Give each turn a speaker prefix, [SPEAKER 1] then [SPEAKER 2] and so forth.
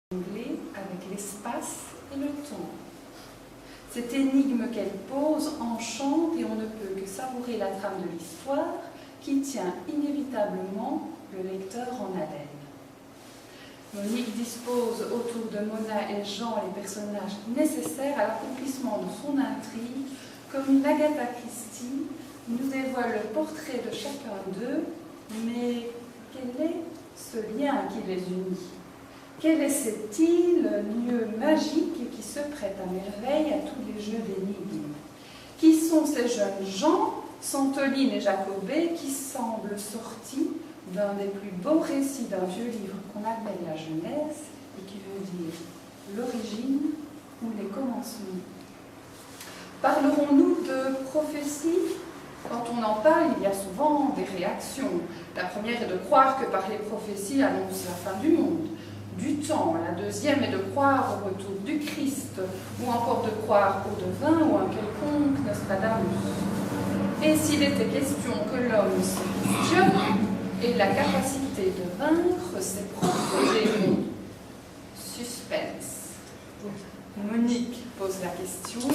[SPEAKER 1] avec l'espace et le temps. Cette énigme qu'elle pose enchante et on ne peut que savourer la trame de l'histoire qui tient inévitablement le lecteur en haleine. Monique dispose autour de Mona et Jean les personnages nécessaires à l'accomplissement de son intrigue, comme une Agatha Christie nous dévoile le portrait de chacun d'eux, mais quel est ce lien qui les unit? Quelle est cette île, lieu magique qui se prête à merveille à tous les jeux d'énigmes? Qui sont ces jeunes gens, Santoline et Jacobet, qui semblent sortis d'un des plus beaux récits d'un vieux livre qu'on appelle la Genèse et qui veut dire l'origine ou les commencements? Parlerons-nous de prophétie? Quand on en parle, il y a souvent des réactions. La première est de croire que par les prophéties annonce la fin du monde, du temps. La deuxième est de croire au retour du Christ, ou encore de croire au devin ou à un quelconque Nostradamus. Et s'il était question que l'homme se questionne et la capacité de vaincre ses propres démons. Suspense. Monique pose la question.